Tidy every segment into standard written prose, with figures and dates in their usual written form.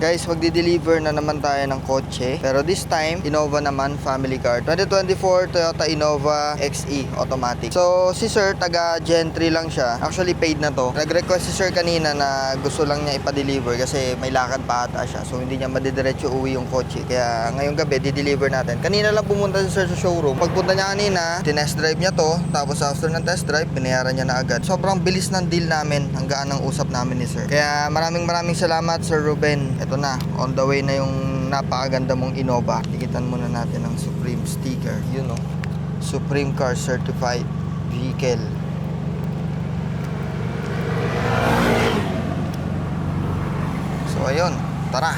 Guys, magdi-deliver na naman tayo ng kotse. Pero this time, Innova naman, family car. 2024 Toyota Innova XE automatic. So, si sir, taga Gentry lang siya. Actually, paid na to. Nag-request si sir kanina na gusto lang niya ipa-deliver kasi may lakad pa ata siya. So, hindi niya madidiretso uwi yung kotse. Kaya ngayong gabi, di-deliver natin. Kanina lang pumunta si sir sa showroom. Pagpunta niya kanina, tinest drive niya to. Tapos after ng test drive, binayaran niya na agad. Sobrang bilis ng deal namin. Ang gaan ng usap namin ni sir. Kaya maraming salamat, Sir Ruben. Ito na, on the way na yung napakaganda mong Innova. Tikitan muna natin ang Supreme sticker. Yun o. Supreme Car Certified Vehicle. So ayun, tara.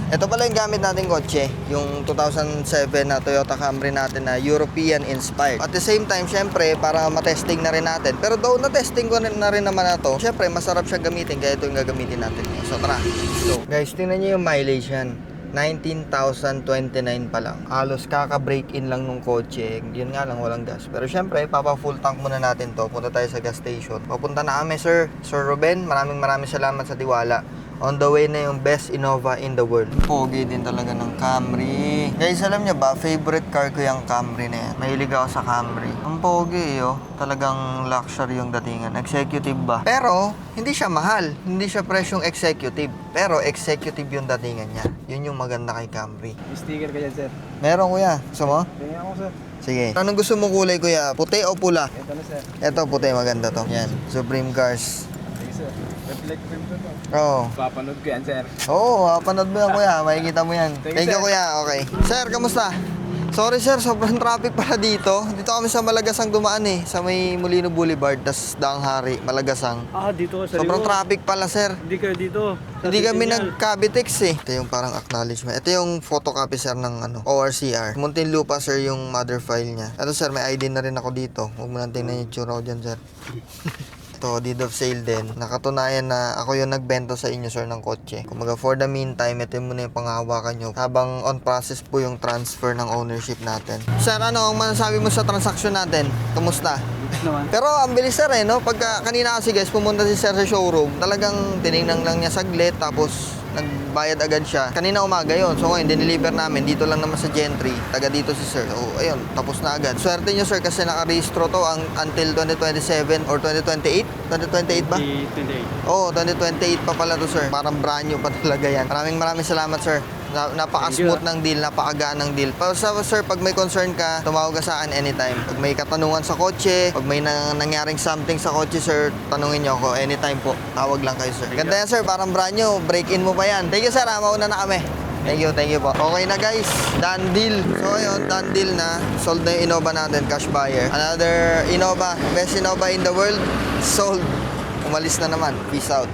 Ito pala yung gamit nating kotse, yung 2007 na Toyota Camry natin na European inspired. At the same time, syempre, para matesting na rin natin. Pero though na-testing ko na rin naman na to, syempre, masarap siya gamitin, kaya ito yung gagamitin natin. So tara, so guys, tingnan nyo yung mileage yan. 19,029 pa lang. Halos kaka-break-in lang nung kotse. Yun nga lang, walang gas. Pero syempre, papa-full tank muna natin to. Punta tayo sa gas station. Papunta na kami, Sir Ruben. Maraming salamat sa tiwala. On the way na yung best Innova in the world. Pogi din talaga ng Camry. Guys, alam nyo ba, favorite car ko yung Camry na yan. Mahilig ako sa Camry. Ang pogi, oh. Talagang luxury yung datingan. Executive ba? Pero, hindi siya mahal. Hindi siya presyong executive. Pero, executive yung datingan niya. Yun yung maganda kay Camry. May sticker ka dyan, sir. Meron, kuya. Gusto mo? Tingnan ako, sir. Sige. Anong gusto mo kulay, kuya? Puti o pula? Ito na, sir. Ito, puti. Maganda to. Yan. Supreme Cars. Sige, sir. Reflect film ko to. Oo. Papanood ko yan, sir. Oo, panood mo yan, kuya. Makikita mo yan. Thank you, Thank you, sir. kuya. Okay. Sir, kamusta? Sorry, sir. Sobrang traffic pala dito. Dito kami sa Malagasang dumaan eh. Sa may Molino Boulevard, tas Daang Hari, Malagasang. Dito ka sa Sobrang likod. traffic pala, sir. Hindi kayo dito. Hindi kami nag-Cavitex eh. Ito yung parang acknowledgement. Ito yung photocopy, sir, ng ORCR. Muntinlupa, sir, yung mother file niya. Ito, sir, may ID na rin ako dito. Huwag mo lang tingnan yung tsura ko dyan, sir. Ito, deed of sale din. Nakatunayan na ako yung nagbenta sa inyo, sir, ng kotse. Kumaga, for the meantime, ito muna yung panghahawakan nyo. Habang on process po yung transfer ng ownership natin. Sir, ano ang masasabi mo sa transaction natin? Kumusta? naman. Pero ang bilis, sir, eh, no? Pagka kanina kasi, guys, pumunta si sir sa showroom, talagang tinignan lang niya saglit, tapos nagbayad agad siya. Kanina umaga yon. So ngayon, dineliver namin. Dito lang naman sa Gentry. Taga dito si sir. So ayun, tapos na agad. Swerte nyo, sir, kasi nakarehistro to until 2027 or 2028? 2028 ba? 28. Oo, 2028 pa pala to, sir. Parang brand new pa talaga yan. Maraming salamat, sir. Napaka-smooth ng deal, napakagaan ng deal. Pero sir, pag may concern ka, tumawag ka sa akin anytime. Pag may katanungan sa kotse, pag may nangyaring something sa kotse, sir, tanungin nyo ako anytime po. Tawag lang kayo, sir. Ganda yan, sir. Parang brand new. Break-in mo pa yan. Thank you, sir. Mauna na kami. Thank you po. Okay na, guys. Done deal. So ayun, done deal na. Sold na yung Innova natin, cash buyer. Another Innova, best Innova in the world, sold. Umalis na naman. Peace out.